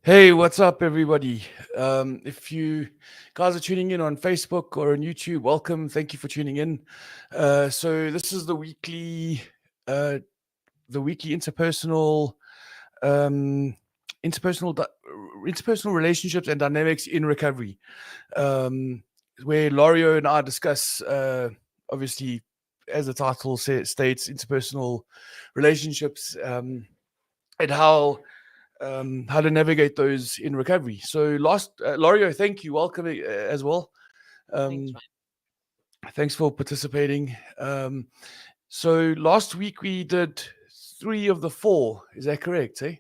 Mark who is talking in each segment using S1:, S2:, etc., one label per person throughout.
S1: Hey, what's up, everybody? If you guys are tuning in on Facebook or on YouTube, welcome. Thank you for tuning in. So this is uh, the weekly um, interpersonal, di- interpersonal relationships and dynamics in recovery, um, where Lario and I discuss, obviously, as the title states, interpersonal relationships and how to navigate those in recovery. So, Lario, thank you. Welcome as well.
S2: Thanks,
S1: Um,
S2: Ryan.
S1: Thanks for participating. So, last week we did three of the four. Is that correct? Eh?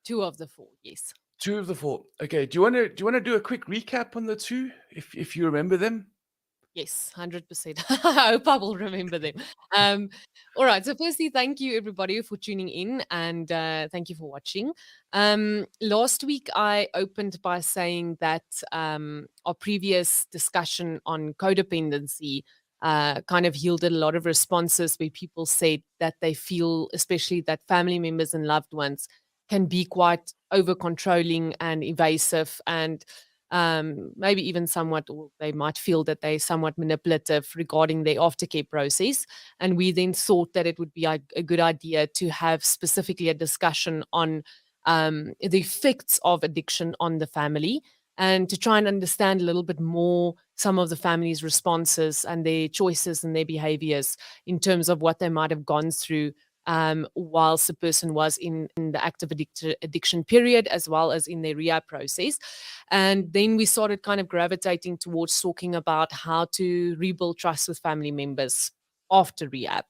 S2: Two of the four, yes.
S1: Two of the four. Okay. Do you want to do a quick recap on the two, if you remember them?
S2: Yes, 100%. I hope I will remember them. Um, all right. So, firstly, thank you everybody for tuning in and thank you for watching. Last week, I opened by saying that our previous discussion on codependency kind of yielded a lot of responses where people said that they feel, especially that family members and loved ones can be quite over controlling and evasive and maybe even somewhat, or they might feel that they're somewhat manipulative regarding their aftercare process. And we then thought that it would be a good idea to have specifically a discussion on the effects of addiction on the family and to try and understand a little bit more some of the family's responses and their choices and their behaviors in terms of what they might have gone through whilst the person was in the active addiction period as well as in their rehab process. And then we started kind of gravitating towards talking about how to rebuild trust with family members after rehab.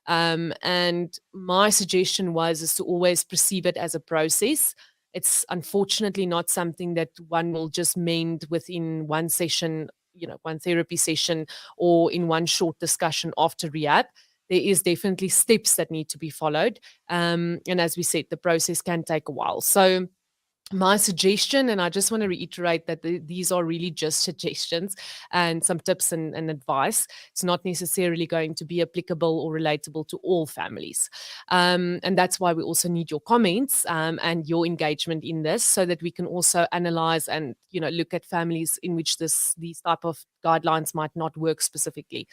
S2: And my suggestion was is to always perceive it as a process. It's unfortunately not something that one will just mend within one session, one therapy session or in one short discussion after rehab. There is definitely steps that need to be followed. And as we said, the process can take a while. So my suggestion, and I just want to reiterate that these are really just suggestions and some tips and advice. It's not necessarily going to be applicable or relatable to all families. And that's why we also need your comments and your engagement in this so that we can also analyze and look at families in which these type of guidelines might not work specifically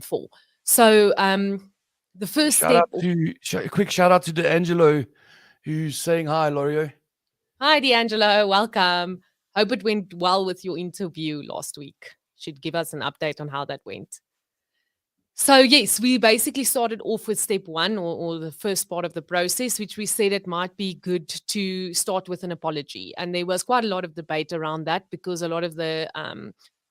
S2: for. So the first
S1: Shout
S2: step.
S1: out to a quick shout out to D'Angelo, who's saying hi, Lario.
S2: Hi, D'Angelo. Welcome. Hope it went well with your interview last week. Should give us an update on how that went. So, yes, we basically started off with step one or the first part of the process, which we said it might be good to start with an apology. And there was quite a lot of debate around that because a lot of the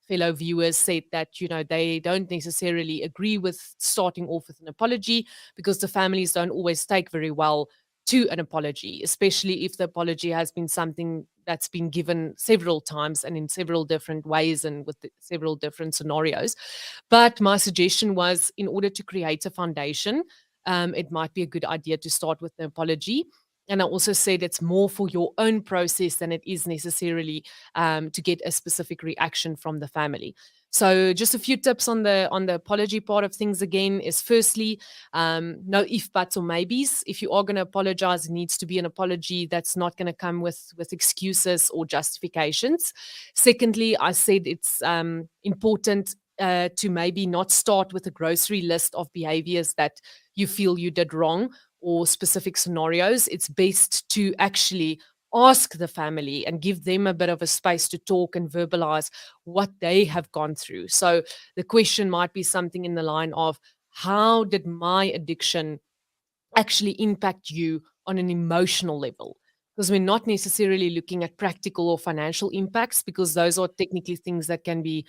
S2: fellow viewers said that, they don't necessarily agree with starting off with an apology because the families don't always take very well to an apology, especially if the apology has been something that's been given several times and in several different ways and with several different scenarios. But my suggestion was in order to create a foundation, it might be a good idea to start with the apology. And I also said it's more for your own process than it is necessarily to get a specific reaction from the family. So just a few tips on the apology part of things again is firstly, no if buts or maybes. If you are going to apologize, it needs to be an apology that's not going to come with excuses or justifications. Secondly, I said it's important to maybe not start with a grocery list of behaviors that you feel you did wrong or specific scenarios. It's best to actually ask the family and give them a bit of a space to talk and verbalize what they have gone through. So the question might be something in the line of, how did my addiction actually impact you on an emotional level? Because we're not necessarily looking at practical or financial impacts, because those are technically things that can be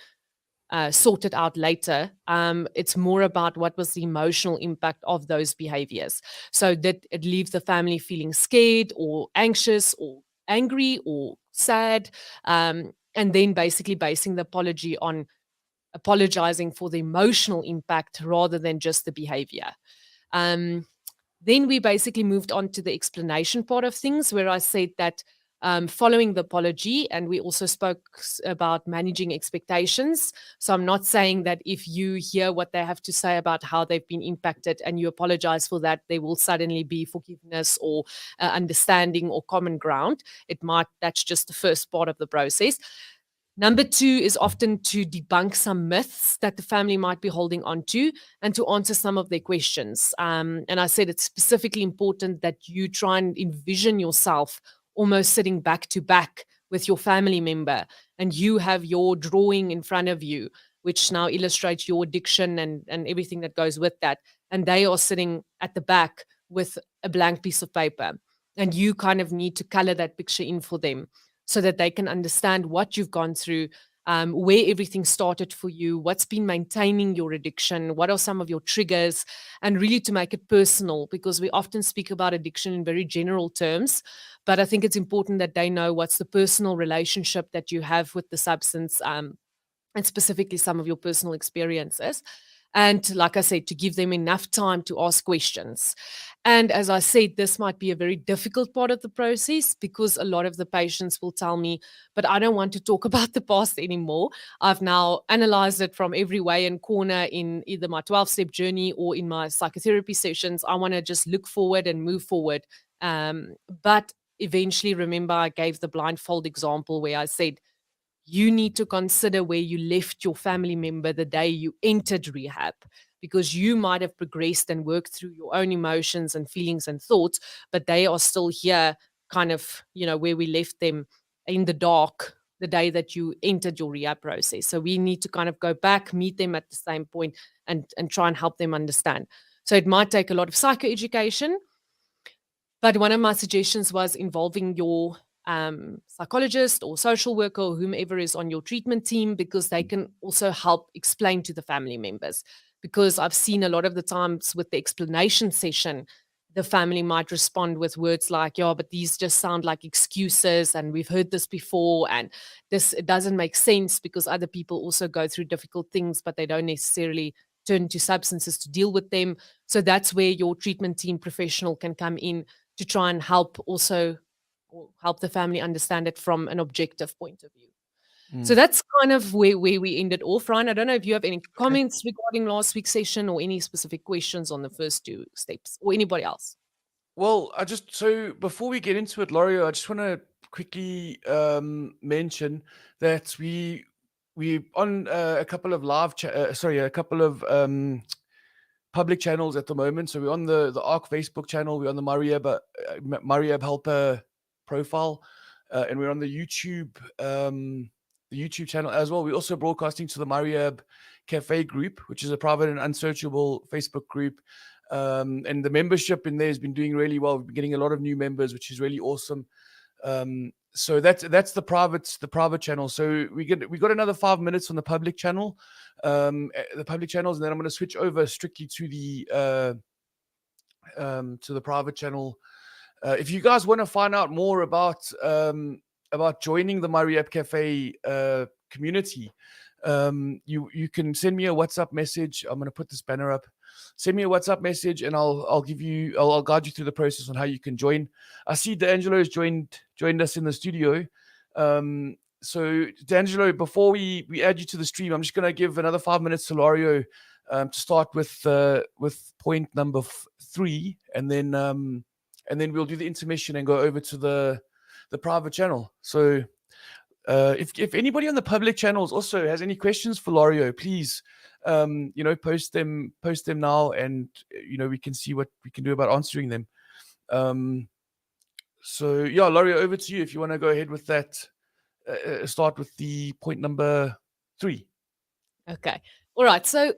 S2: sorted out later. It's more about what was the emotional impact of those behaviors. So that it leaves the family feeling scared or anxious or angry or sad. And then basically basing the apology on apologizing for the emotional impact rather than just the behavior. Um, then we basically moved on to the explanation part of things, where I said that following the apology. And we also spoke about managing expectations. So I'm not saying that if you hear what they have to say about how they've been impacted and you apologize for that, there will suddenly be forgiveness or understanding or common ground. That's just the first part of the process. Number two is often to debunk some myths that the family might be holding on to and to answer some of their questions. And I said it's specifically important that you try and envision yourself almost sitting back to back with your family member, and you have your drawing in front of you, which now illustrates your addiction and everything that goes with that. And they are sitting at the back with a blank piece of paper. And you kind of need to color that picture in for them so that they can understand what you've gone through, where everything started for you, what's been maintaining your addiction, what are some of your triggers, and really to make it personal, because we often speak about addiction in very general terms. But I think it's important that they know what's the personal relationship that you have with the substance, and specifically some of your personal experiences. And like I said, to give them enough time to ask questions. And as I said, this might be a very difficult part of the process because a lot of the patients will tell me, but I don't want to talk about the past anymore. I've now analyzed it from every way and corner in either my 12-step journey or in my psychotherapy sessions. I want to just look forward and move forward. But eventually, remember, I gave the blindfold example where I said, you need to consider where you left your family member the day you entered rehab, because you might have progressed and worked through your own emotions and feelings and thoughts, but they are still here, kind of, where we left them in the dark the day that you entered your rehab process. So we need to kind of go back, meet them at the same point, and try and help them understand. So it might take a lot of psychoeducation, but one of my suggestions was involving your psychologist or social worker or whomever is on your treatment team, because they can also help explain to the family members. Because I've seen a lot of the times with the explanation session, the family might respond with words like, yeah, but these just sound like excuses and we've heard this before and it doesn't make sense, because other people also go through difficult things, but they don't necessarily turn to substances to deal with them. So that's where your treatment team professional can come in to try and help the family understand it from an objective point of view. So that's kind of where we ended off. Ryan, I don't know if you have any comments regarding last week's session or any specific questions on the first two steps, or anybody else.
S1: Well, so before we get into it, Lario, I just want to quickly mention that we on a couple of a couple of public channels at the moment. So we're on the ARC Facebook channel, we're on the Mariab Helper profile, and we're on the YouTube channel as well. We're also broadcasting to the Mariab Cafe group, which is a private and unsearchable Facebook group. And the membership in there has been doing really well. We've been getting a lot of new members, which is really awesome. So that's the private channel. So we got another 5 minutes on the public channel, the public channels, and then I'm going to switch over strictly to the private channel. If you guys want to find out more about joining the Mariab Cafe community, you can send me a WhatsApp message. I'm going to put this banner up. Send me a WhatsApp message and I'll guide you through the process on how you can join. I see D'Angelo has joined us in the studio. So D'Angelo, before we add you to the stream, I'm just going to give another 5 minutes to Lario to start with point number 3, and then we'll do the intermission and go over to the private channel. So if anybody on the public channels also has any questions for Lario, please post them now, and we can see what we can do about answering them. So yeah, Lario, over to you if you want to go ahead with that. Start with the point number 3.
S2: Okay. All right. So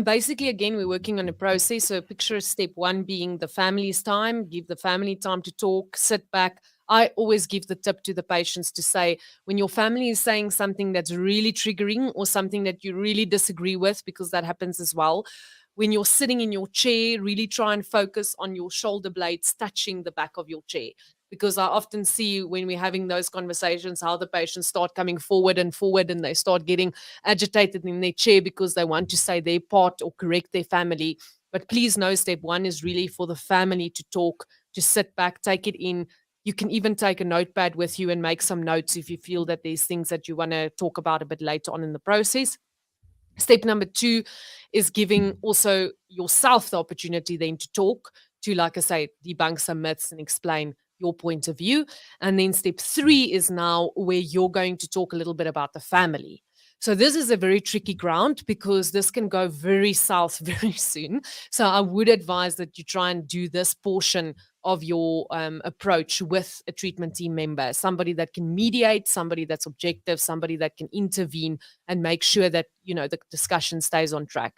S2: basically, again, we're working on a process. So picture step 1 being the family's time. Give the family time to talk, sit back. I always give the tip to the patients to say, when your family is saying something that's really triggering or something that you really disagree with, because that happens as well, when you're sitting in your chair, really try and focus on your shoulder blades touching the back of your chair. Because I often see when we're having those conversations, how the patients start coming forward and they start getting agitated in their chair because they want to say their part or correct their family. But please know, step 1 is really for the family to talk, to sit back, take it in, You can even take a notepad with you and make some notes if you feel that there's things that you want to talk about a bit later on in the process. Step number 2 is giving also yourself the opportunity then to talk, to, like I say, debunk some myths and explain your point of view. And then step 3 is now where you're going to talk a little bit about the family. So this is a very tricky ground because this can go very south very soon. So I would advise that you try and do this portion of your approach with a treatment team member, somebody that can mediate, somebody that's objective, somebody that can intervene and make sure that, you know, the discussion stays on track.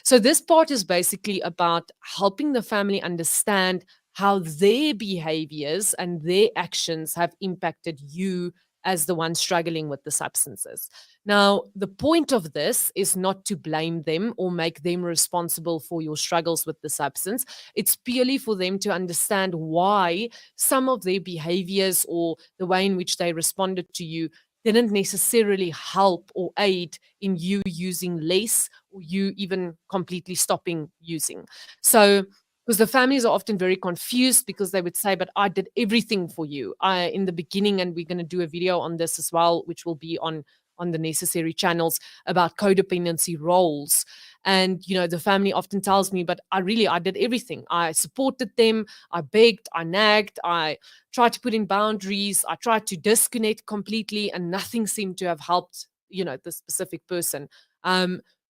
S2: So this part is basically about helping the family understand how their behaviors and their actions have impacted you as the one struggling with the substances. Now, the point of this is not to blame them or make them responsible for your struggles with the substance. It's purely for them to understand why some of their behaviors or the way in which they responded to you didn't necessarily help or aid in you using less or you even completely stopping using. So, because the families are often very confused because they would say, but I did everything for you in the beginning. And we're going to do a video on this as well, which will be on the necessary channels about codependency roles. And, you know, the family often tells me, but I did everything. I supported them. I begged, I nagged, I tried to put in boundaries. I tried to disconnect completely and nothing seemed to have helped, you know, the specific person.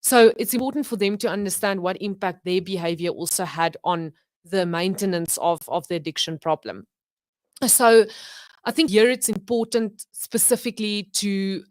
S2: So it's important for them to understand what impact their behavior also had on the maintenance of the addiction problem. So I think here it's important specifically to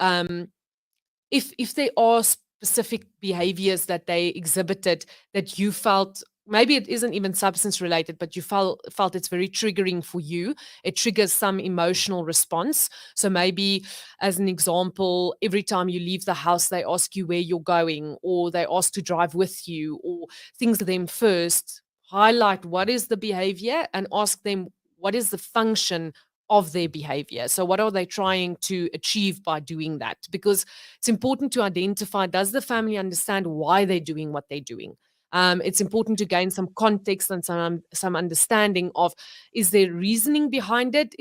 S2: if there are specific behaviors that they exhibited that you felt maybe it isn't even substance related, but you felt it's very triggering for you. It triggers some emotional response. So maybe, as an example, every time you leave the house, they ask you where you're going, or they ask to drive with you, or things to them first. Highlight what is the behavior and ask them what is the function of their behavior. So, what are they trying to achieve by doing that? Because it's important to identify, does the family understand why they're doing what they're doing? It's important to gain some context and some understanding of, is there reasoning behind it?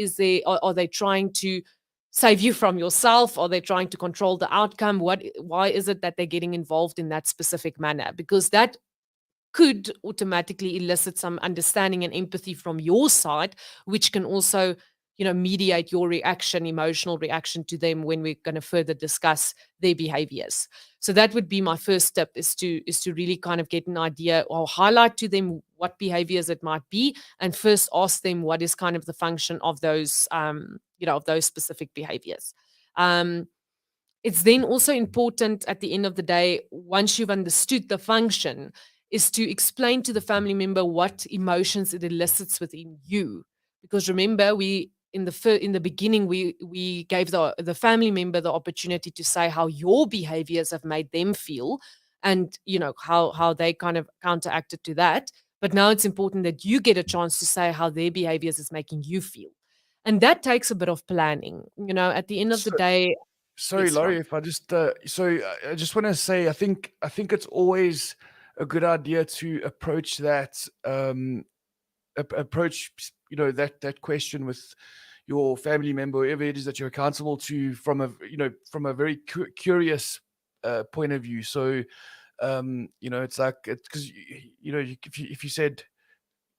S2: Are they trying to save you from yourself? Are they trying to control the outcome? Why is it that they're getting involved in that specific manner? Because that could automatically elicit some understanding and empathy from your side, which can also, you know, mediate your reaction, emotional reaction to them when we're going to further discuss their behaviors. So that would be my first tip, is to really kind of get an idea or highlight to them what behaviors it might be, and first ask them what is kind of the function of those of those specific behaviors. It's then also important at the end of the day, once you've understood the function, is to explain to the family member what emotions it elicits within you. Because remember, we in the beginning we gave the family member the opportunity to say how your behaviors have made them feel, and you know how they kind of counteracted to that. But now it's important that you get a chance to say how their behaviors is making you feel, and that takes a bit of planning. You know, at the end of the
S1: So,
S2: day,
S1: sorry,
S2: yes,
S1: Laurie,
S2: Ron.
S1: if I just I just want to say I think it's always a good idea to approach that approach that question with your family member, whoever it is that you're accountable to, from a very curious point of view. So it's like, because if you said,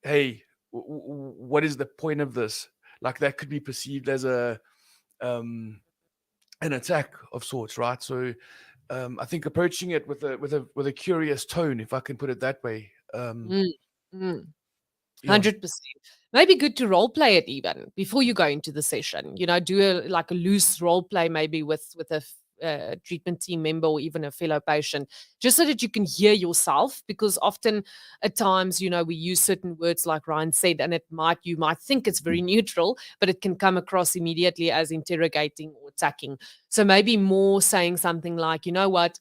S1: hey, what is the point of this, like that could be perceived as um an attack of sorts, right? So I think approaching it with a curious tone, if I can put it that way.
S2: Mm, mm.
S1: Yeah.
S2: 100%. Maybe good to role play it even before you go into the session. You know, do a loose role play maybe with a treatment team member or even a fellow patient, just so that you can hear yourself. Because often, at times, you know, we use certain words like Ryan said, and you might think it's very neutral, but it can come across immediately as interrogating or attacking. So maybe more saying something like, you know what,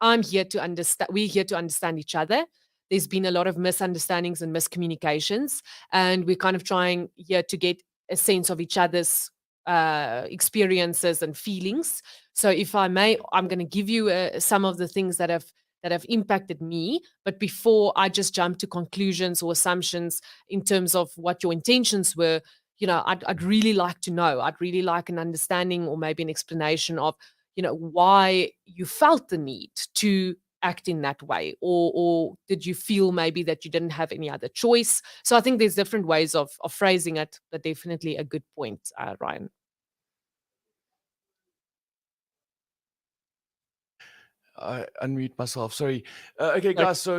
S2: I'm here to understand. We're here to understand each other. There's been a lot of misunderstandings and miscommunications, and we're kind of trying here to get a sense of each other's experiences and feelings. So, if I may, I'm going to give you some of the things that have impacted me. But before I just jump to conclusions or assumptions in terms of what your intentions were, I'd really like to know. I'd really like an understanding or maybe an explanation of, why you felt the need to act in that way, or did you feel maybe that you didn't have any other choice? So I think there's different ways of phrasing it, but definitely a good point, Ryan.
S1: I unmute myself. Sorry. Okay, guys. So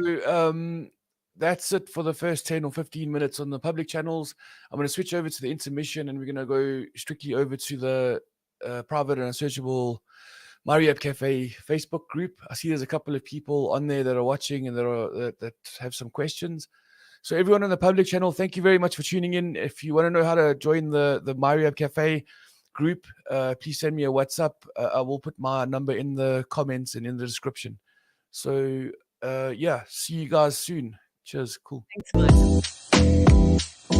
S1: that's it for the first 10 or 15 minutes on the public channels. I'm going to switch over to the intermission, and we're going to go strictly over to the private and unsearchable Mario Cafe Facebook group. I see there's a couple of people on there that are watching and that have some questions. So everyone on the public channel, thank you very much for tuning in. If you want to know how to join the Mario Cafe group, please send me a WhatsApp. I will put my number in the comments and in the description. So yeah, see you guys soon. Cheers. Cool.
S2: Thanks, Mike.